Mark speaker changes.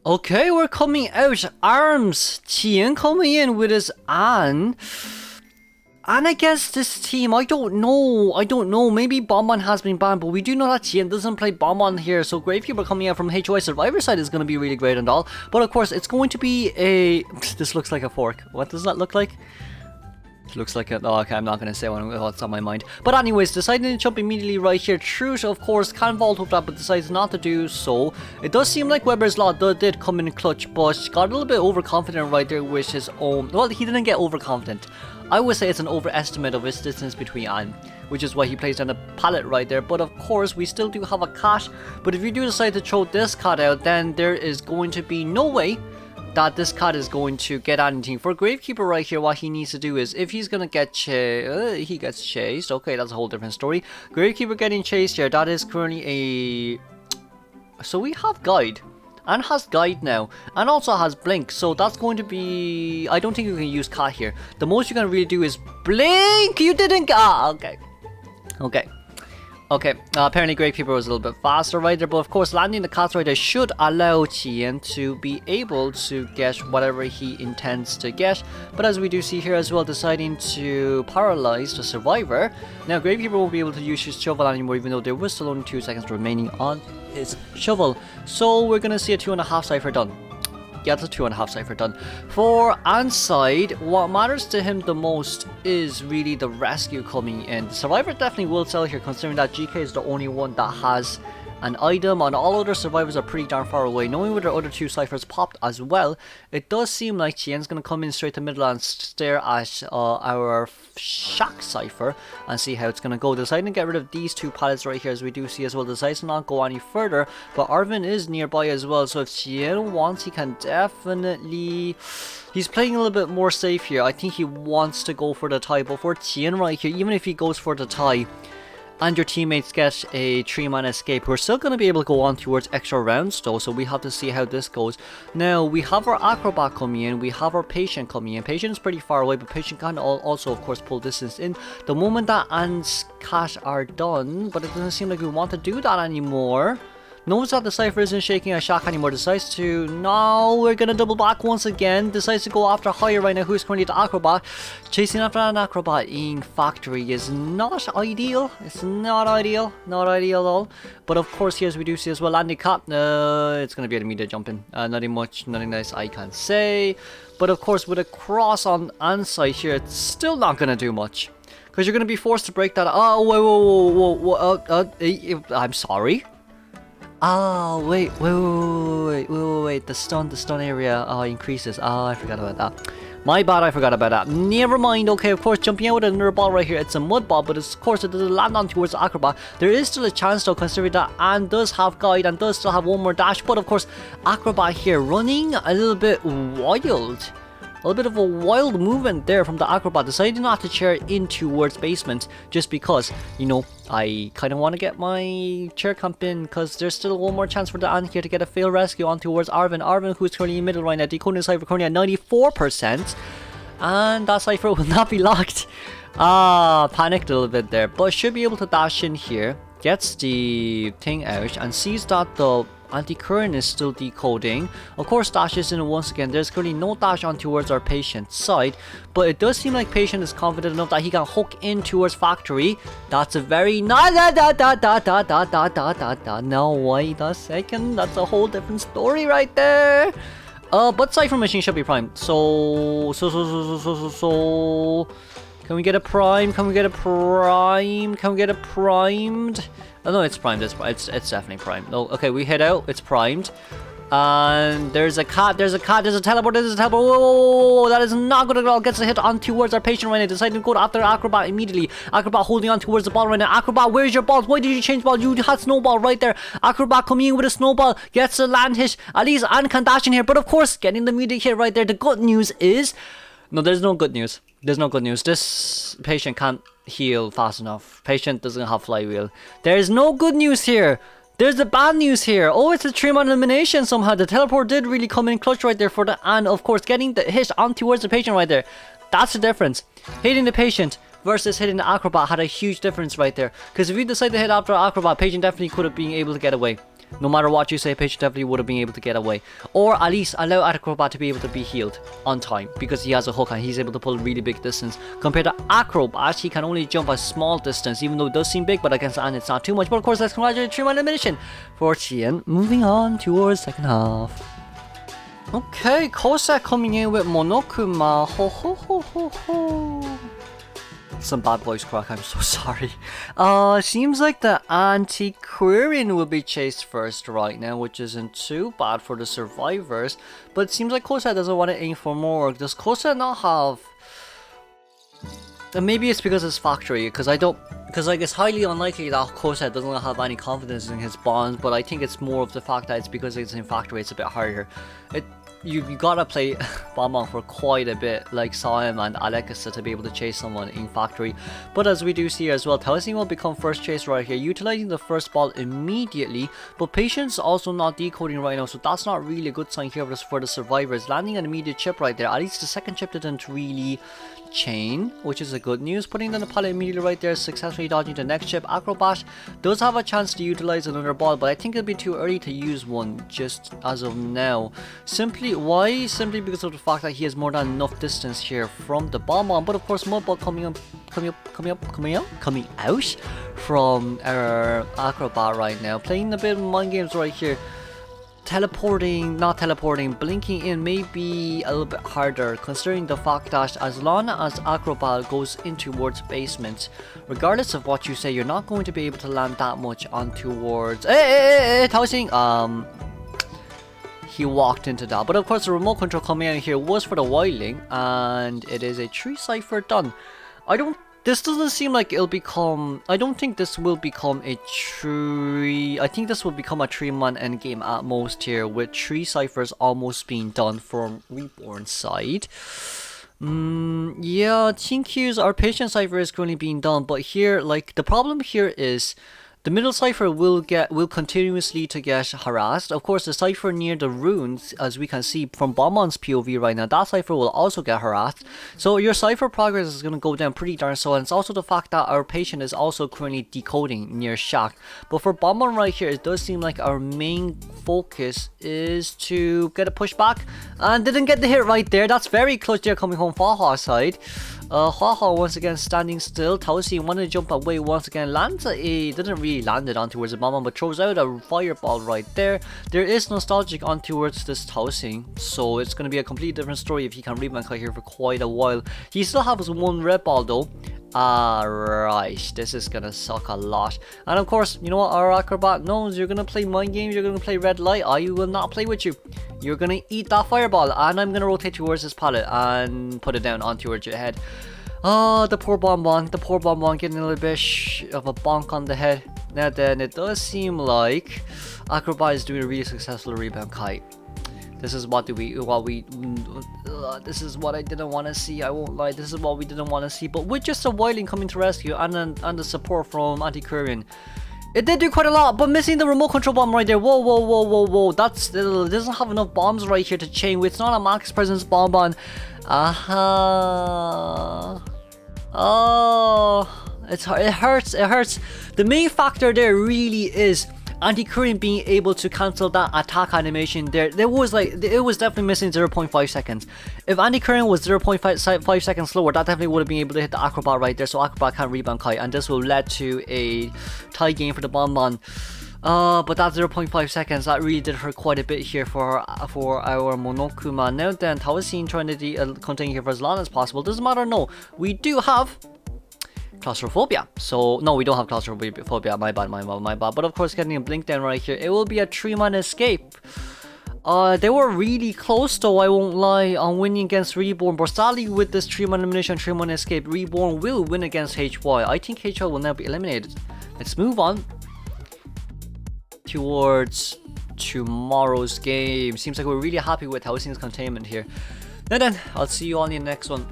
Speaker 1: Okay, we're coming out. Arms. Tien coming in with his An. And I guess this team, I don't know. Maybe BonBon has been banned, but we do know that Tien doesn't play BonBon here. So Gravekeeper coming out from HOI Survivor side is going to be really great and all. But of course, it's going to be a... This looks like a fork. What does that look like? It looks like a... Oh, okay, I'm not going to say what's on my mind. But anyways, deciding to jump immediately right here. Truth, of course, can vault up that, but decides not to do so. It does seem like Weber's Law did come in clutch, but got a little bit overconfident right there with his own... Well, he didn't get overconfident. I would say it's an overestimate of his distance between An, which is why he plays down the pallet right there. But of course, we still do have a cat. But if you do decide to throw this cat out, then there is going to be no way that this cat is going to get anything. For Gravekeeper right here, what he needs to do is, if he's going to get he gets chased. Okay, that's a whole different story. Gravekeeper getting chased here, that is currently a... So we have Guide. And has Guide now, and also has Blink, so that's going to be... I don't think you can use Cat here. The most you can really do is Blink! You didn't... Ah, okay. Apparently Gravekeeper was a little bit faster right there, but of course landing the Cat right there should allow Tien to be able to get whatever he intends to get. But as we do see here as well, deciding to paralyze the Survivor. Now Gravekeeper won't be able to use his shovel anymore, even though there was still only 2 seconds remaining on his shovel. So we're gonna see a 2.5 cipher done. Yeah, that's a 2.5 cipher done. For An's side, what matters to him the most is really the rescue coming in. The Survivor definitely will sell here, considering that GK is the only one that has an item, and all other survivors are pretty darn far away. Knowing where the other 2 ciphers popped as well, it does seem like Tien's going to come in straight to middle and stare at our shack cipher and see how it's going to go. Deciding to get rid of these 2 pallets right here, as we do see as well. Decides to not go any further, but Arvin is nearby as well, so if Tien wants, he can definitely... He's playing a little bit more safe here. I think he wants to go for the tie, but for Tien right here, even if he goes for the tie and your teammates get a 3-man escape, we're still going to be able to go on towards extra rounds though, so we have to see how this goes. Now, we have our Acrobat coming in, we have our Patient coming in. Patient is pretty far away, but Patient can also, of course, pull distance in. The moment that An's cat are done, but it doesn't seem like we want to do that anymore. Knows that the cipher isn't shaking a shack anymore, decides to... No, we're gonna double back once again. Decides to go after Higher right now, who's currently the Acrobat. Chasing after an Acrobat in Factory is not ideal. It's not ideal. Not ideal at all. But of course, here as we do see as well, landing Cap. It's gonna be an immediate jumping. Nothing much, nothing nice I can say. But of course, with a cross on Anside here, it's still not gonna do much. Because you're gonna be forced to break that... Oh, whoa. I'm sorry. Oh, wait, the stun area increases. Oh, I forgot about that. My bad, I forgot about that. Never mind, okay, of course, jumping out with another ball right here. It's a mud ball, but of course it doesn't land on towards the Acrobat. There is still a chance though, considering that Anne does have Guide and does still have one more dash. But of course, Acrobat here running a little bit wild. A little bit of a wild movement there from the Acrobat, deciding not to chair in towards basement just because, you know, I kind of want to get my chair camp in because there's still one more chance for the Ant here to get a fail rescue on towards Arvin. Arvin, who's currently in middle right now, decoding the cipher currently at 94%, and that cipher will not be locked. Panicked a little bit there, but should be able to dash in here, gets the thing out, and sees that the anti-current is still decoding. Of course, dashes in once again. There's currently no dash on towards our Patient side, but it does seem like Patient is confident enough that he can hook in towards Factory. That's a very no, wait a second, that's a whole different story right there. But Cypher Machine should be primed. So can we get a prime? Can we get a prime? Can we get a primed? Oh no, it's primed. It's definitely primed. No, okay, we head out. It's primed. And there's a cat. There's a cat. There's a teleport. There's a teleport. Whoa, that is not good at all. Gets a hit on towards our Patient right now. Deciding to go after Acrobat immediately. Acrobat holding on towards the ball right now. Acrobat, where's your balls? Why did you change ball? You had snowball right there. Acrobat coming in with a snowball. Gets a land hit. At least Anne can dash in here. But of course, getting the immediate hit right there. The good news is... No, there's no good news. There's no good news. This Patient can't heal fast enough. Patient doesn't have flywheel. There's no good news here. There's the bad news here. Oh, it's a 3-man elimination somehow. The teleport did really come in clutch right there for the... And of course, getting the hit on towards the Patient right there. That's the difference. Hitting the Patient versus hitting the Acrobat had a huge difference right there. Because if you decide to hit after Acrobat, Patient definitely could have been able to get away. No matter what you say, Patient definitely would have been able to get away. Or at least allow Acrobat to be able to be healed on time, because he has a hook and he's able to pull a really big distance. Compared to Acrobat, he can only jump a small distance, even though it does seem big, but against Anne it's not too much. But of course, let's congratulate Truman Elimination for Tien. Moving on towards second half. Okay, Kosa coming in with Monokuma. Ho ho ho ho ho. Some bad voice crack, I'm so sorry. Seems like the Antiquarian will be chased first right now, which isn't too bad for the survivors. But it seems like Kosa doesn't want to aim for more. Does Kosa not have... And maybe it's because it's factory, because like it's highly unlikely that Kosa doesn't have any confidence in his bonds, but I think it's more of the fact that it's because it's in factory, it's a bit harder. You gotta play BonBon for quite a bit, like Saim and Alekasa, to be able to chase someone in factory. But as we do see here as well, Taoxing will become first chase right here, utilizing the first ball immediately. But Patience also not decoding right now, so that's not really a good sign here for the survivors. Landing an immediate chip right there. At least the second chip didn't really chain, which is a good news. Putting down the pallet immediately right there, successfully dodging the next chip. Acrobat does have a chance to utilize another ball, but I think it'll be too early to use one just as of now. Why? Simply because of the fact that he has more than enough distance here from the BonBon. But of course, Mudball coming out from our Acrobat right now, playing a bit of mind games right here. Not teleporting, blinking in may be a little bit harder, considering the fact that as long as Acrobat goes in towards basement, regardless of what you say, you're not going to be able to land that much on towards... Taoxing! He walked into that. But of course, the remote control coming out here was for the wildling, and it is a tree cipher done. This doesn't seem like it'll become... I don't think this will become a tree... I think this will become a 3-man endgame at most here, with 3 ciphers almost being done from Reborn side. Yeah, I think here's our patient cipher is currently being done, but here, like, the problem here is... The middle cipher will continuously to get harassed. Of course, the cipher near the runes, as we can see from BonBon's POV right now, that cipher will also get harassed. So your cipher progress is going to go down pretty darn slow. And it's also the fact that our patient is also currently decoding near Shack. But for BonBon right here, it does seem like our main focus is to get a push back. And didn't get the hit right there. That's very clutch there coming home Faha side. Haha once again standing still. Taoxing wanted to jump away once again. Lands didn't really land it on towards the BonBon, but throws out a fireball right there. There is nostalgic on towards this Taoxing, so it's going to be a completely different story if he can rebound here for quite a while. He still has one red ball though. Right, this is gonna suck a lot. And of course, you know what, our Acrobat knows you're gonna play mind games, you're gonna play red light. I will not play with you. You're gonna eat that fireball, and I'm gonna rotate towards this pallet and put it down on towards your head. The poor BonBon getting a little bit of a bonk on the head. Now then, it does seem like Acrobat is doing a really successful rebound kite. This is this is what I didn't want to see, I won't lie, this is what we didn't want to see, but with just a wildling coming to rescue and the support from Antiquarian, it did do quite a lot, but missing the remote control bomb right there. Whoa, that still doesn't have enough bombs right here to chain with. It's not a max presence BonBon. Oh, it hurts. The main factor there really is Antiquarian being able to cancel that attack animation there. It was definitely missing 0.5 seconds. If Antiquarian was 0.5 seconds slower, that definitely would have been able to hit the Acrobat right there, so Acrobat can't rebound kite, and this will lead to a tie game for the BonBon. But that 0.5 seconds, that really did hurt quite a bit here for our Monokuma. Now then, Taoxing trying to contain here for as long as possible. Doesn't matter, no. We do have claustrophobia. So, no, we don't have claustrophobia. My bad. But of course, getting a blink down right here. It will be a 3-man escape. They were really close though, I won't lie, on winning against Reborn. But sadly, with this 3-man elimination, 3-man escape, Reborn will win against HY. I think HY will now be eliminated. Let's move on towards tomorrow's game. Seems like we're really happy with Taoxing's containment here. Now then, I'll see you all in the next one.